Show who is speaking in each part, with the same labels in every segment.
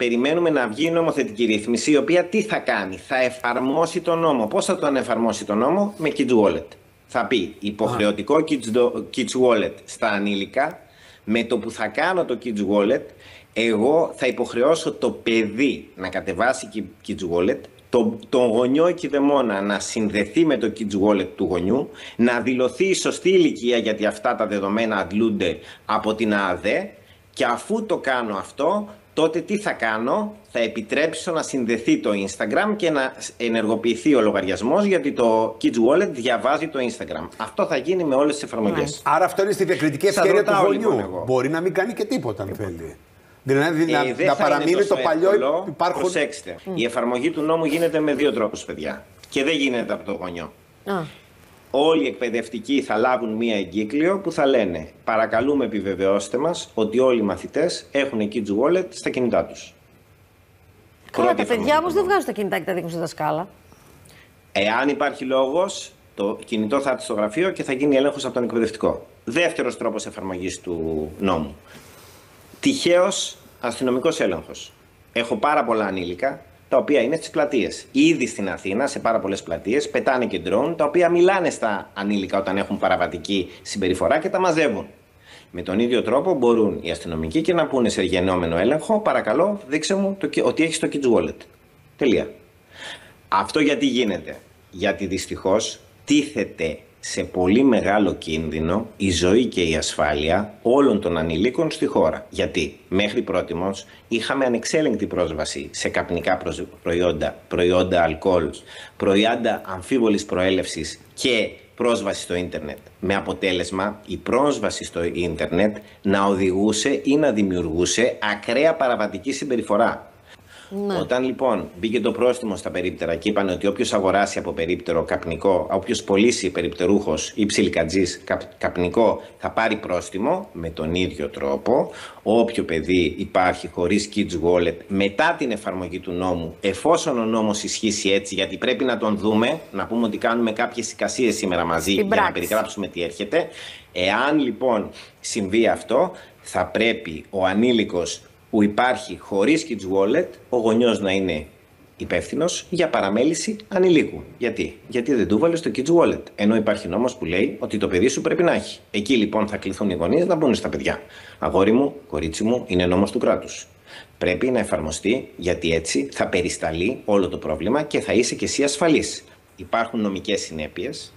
Speaker 1: περιμένουμε να βγει η νομοθετική ρύθμιση, η οποία τι θα κάνει? Θα εφαρμόσει τον νόμο. Πώς θα τον εφαρμόσει τον νόμο? Με Kids Wallet. Θα πει υποχρεωτικό Kids Wallet στα ανήλικα. Με το που θα κάνω το Kids Wallet, εγώ θα υποχρεώσω το παιδί να κατεβάσει Kids Wallet, τον γονιό εκειδεμόνα να συνδεθεί με το Kids Wallet του γονιού, να δηλωθεί η σωστή ηλικία, γιατί αυτά τα δεδομένα αντλούνται από την ΑΑΔΕ, και αφού το κάνω αυτό, τότε τι θα κάνω? Θα επιτρέψω να συνδεθεί το Instagram και να ενεργοποιηθεί ο λογαριασμός, γιατί το Kids Wallet διαβάζει το Instagram. Αυτό θα γίνει με όλες τις εφαρμογές.
Speaker 2: Άρα αυτό είναι στη διακριτική ευκαιρία του γονιού. Μπορεί να μην κάνει και τίποτα αν θέλει. Δηλαδή να παραμείνει το παλιό.
Speaker 1: Προσέξτε. Η εφαρμογή του νόμου γίνεται με δύο τρόπους, παιδιά. Και δεν γίνεται από το γονιό. Όλοι οι εκπαιδευτικοί θα λάβουν μία εγκύκλιο που θα λένε παρακαλούμε επιβεβαιώστε μας ότι όλοι οι μαθητές έχουν Kids Wallet στα κινητά τους.
Speaker 3: Καλά, τα παιδιά όμως δεν βγάζουν τα κινητά και τα δείχνουν στη δασκάλα.
Speaker 1: Εάν υπάρχει λόγος, το κινητό θα έρθει στο γραφείο και θα γίνει έλεγχος από τον εκπαιδευτικό. Δεύτερος τρόπος εφαρμογής του νόμου. Τυχαίος αστυνομικός έλεγχος. Έχω πάρα πολλά ανήλικα τα οποία είναι στις πλατείες. Ήδη στην Αθήνα, σε πάρα πολλές πλατείες, πετάνε και ντρόουν, τα οποία μιλάνε στα ανήλικα όταν έχουν παραβατική συμπεριφορά και τα μαζεύουν. Με τον ίδιο τρόπο μπορούν οι αστυνομικοί και να πούνε σε γεννόμενο έλεγχο, παρακαλώ, δείξε μου ότι έχεις το Kids Wallet. Τελεία. Αυτό γιατί γίνεται? Γιατί δυστυχώς τίθεται σε πολύ μεγάλο κίνδυνο η ζωή και η ασφάλεια όλων των ανηλίκων στη χώρα. Γιατί μέχρι πρότιμος είχαμε ανεξέλεγκτη πρόσβαση σε καπνικά προϊόντα αλκοόλ, προϊόντα αμφίβολης προέλευσης και πρόσβαση στο ίντερνετ. Με αποτέλεσμα η πρόσβαση στο ίντερνετ να οδηγούσε ή να δημιουργούσε ακραία παραβατική συμπεριφορά. Ναι. Όταν λοιπόν μπήκε το πρόστιμο στα περίπτερα και είπαν ότι όποιος αγοράσει από περίπτερο καπνικό, όποιος πωλήσει περιπτερούχος ή ψιλικατζής καπνικό θα πάρει πρόστιμο, με τον ίδιο τρόπο όποιο παιδί υπάρχει χωρίς Kids Wallet μετά την εφαρμογή του νόμου, εφόσον ο νόμος ισχύσει έτσι, γιατί πρέπει να τον δούμε, να πούμε ότι κάνουμε κάποιες εικασίες σήμερα μαζί για να περιγράψουμε τι έρχεται. Εάν λοιπόν συμβεί αυτό, θα πρέπει ο ανήλικος που υπάρχει χωρίς Kids Wallet, ο γονιός να είναι υπεύθυνος για παραμέληση ανηλίκου. Γιατί δεν του βάλε στο Kids Wallet, ενώ υπάρχει νόμος που λέει ότι το παιδί σου πρέπει να έχει. Εκεί λοιπόν θα κληθούν οι γονείς να μπουν στα παιδιά. Αγόρι μου, κορίτσι μου, είναι νόμος του κράτους. Πρέπει να εφαρμοστεί, γιατί έτσι θα περισταλεί όλο το πρόβλημα και θα είσαι και εσύ ασφαλής. Υπάρχουν νομικές συνέπειες,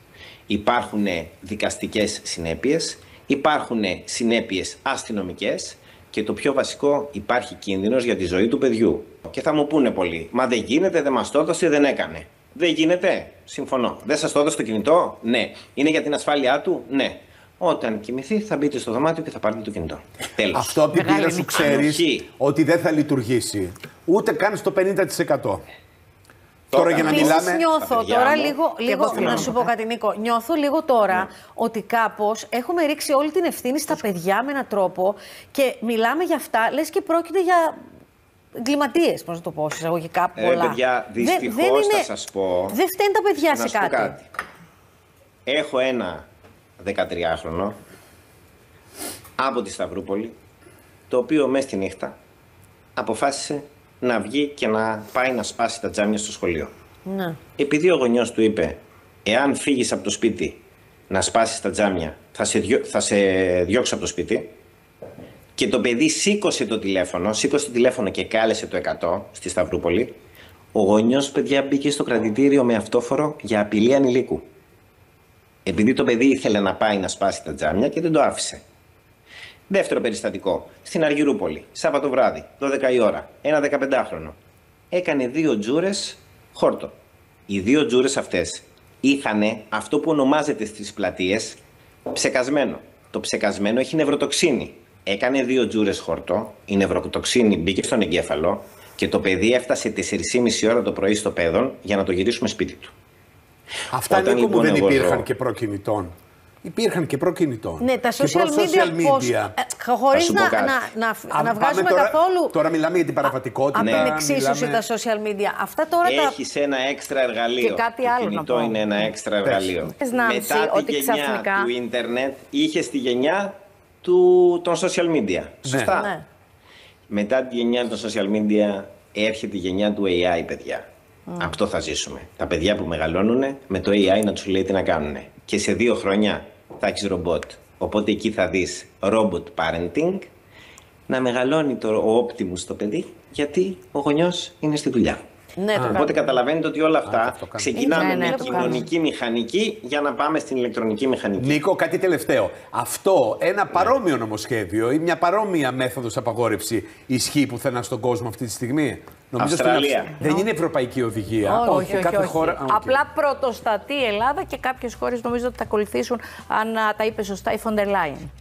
Speaker 1: υπάρχουν δικαστικές συνέπειες, υπάρχουν συνέπειες αστυνομικές. Και το πιο βασικό, υπάρχει κίνδυνος για τη ζωή του παιδιού. Και θα μου πούνε πολλοί, μα δεν γίνεται, δεν μας το έδωσε, δεν έκανε. Δεν γίνεται, συμφωνώ. Δεν σας το έδωσε το κινητό, ναι. Είναι για την ασφάλειά του, ναι. Όταν κοιμηθεί θα μπείτε στο δωμάτιο και θα πάρετε το κινητό. Τέλος.
Speaker 2: Αυτό από την πείρα σου ξέρεις ότι δεν θα λειτουργήσει. Ούτε καν στο 50%. Τώρα για να μιλάμε.
Speaker 3: Νιώθω τώρα λίγο να σου πω κάτι, Νίκο. Νιώθω λίγο τώρα ότι κάπως έχουμε ρίξει όλη την ευθύνη στα παιδιά με έναν τρόπο και μιλάμε για αυτά, λες και πρόκειται για εγκληματίες, πώς να το πω, εισαγωγικά πολλά.
Speaker 1: Παιδιά, δυστυχώς θα σας πω.
Speaker 3: Δεν φταίνουν τα παιδιά σε κάτι.
Speaker 1: Έχω ένα 13χρονο από τη Σταυρούπολη, το οποίο μες τη νύχτα αποφάσισε να βγει και να πάει να σπάσει τα τζάμια στο σχολείο. Ναι. Επειδή ο γονιός του είπε, εάν φύγεις από το σπίτι να σπάσεις τα τζάμια, θα σε διώξω από το σπίτι, και το παιδί σήκωσε το τηλέφωνο και κάλεσε το 100 στη Σταυρούπολη, ο γονιός, παιδιά, μπήκε στο κρατητήριο με αυτόφορο για απειλή ανηλίκου. Επειδή το παιδί ήθελε να πάει να σπάσει τα τζάμια και δεν το άφησε. Δεύτερο περιστατικό, στην Αργυρούπολη, Σάββατο βράδυ, 12 η ώρα, ένα 15χρονο. Έκανε 2 τζούρες χόρτο. Οι 2 τζούρες αυτές είχαν αυτό που ονομάζεται στις πλατείες ψεκασμένο. Το ψεκασμένο έχει νευροτοξίνη. Έκανε 2 τζούρες χόρτο, η νευροτοξίνη μπήκε στον εγκέφαλο και το παιδί έφτασε 4,5 ώρα το πρωί στο παιδόν για να το γυρίσουμε σπίτι του.
Speaker 2: Αυτά Νίκο λοιπόν, δεν υπήρχαν και προκινητών. Υπήρχαν και προκινητών.
Speaker 3: Ναι, τα social media. Χωρίς να βγάζουμε καθόλου.
Speaker 2: Τώρα μιλάμε για την παραβατικότητα.
Speaker 3: Από την εξίσωση τα social media. Αυτά τώρα
Speaker 1: έχεις ένα έξτρα εργαλείο.
Speaker 3: Και κάτι άλλο.
Speaker 1: Το κινητό είναι ένα έξτρα εργαλείο. Μετά τη γενιά του ίντερνετ είχε τη γενιά των social media. Σωστά. Ναι. Μετά τη γενιά των social media έρχεται η γενιά του AI, παιδιά. Αυτό θα ζήσουμε. Τα παιδιά που μεγαλώνουν με το AI να τους λέει τι να κάνουν. Και σε 2 χρόνια θα έχεις ρομπότ. Οπότε εκεί θα δεις robot parenting, να μεγαλώνει ο Optimus το παιδί, γιατί ο γονιός είναι στη δουλειά.
Speaker 3: Ναι,
Speaker 1: οπότε καταλαβαίνετε ότι όλα αυτά ξεκινάμε με κοινωνική μηχανική για να πάμε στην ηλεκτρονική μηχανική.
Speaker 2: Νίκο, κάτι τελευταίο. Αυτό ένα παρόμοιο νομοσχέδιο ή μια παρόμοια μέθοδος απαγόρευση ισχύει πουθενά στον κόσμο αυτή τη στιγμή? Νομίζω
Speaker 1: Αυστραλία.
Speaker 2: Δεν είναι ευρωπαϊκή οδηγία.
Speaker 3: Όχι.
Speaker 2: Χώρα...
Speaker 3: Απλά πρωτοστατεί η Ελλάδα και κάποιες χώρες νομίζω ότι θα ακολουθήσουν, αν τα είπε σωστά, η Φοντερ Λάιεν.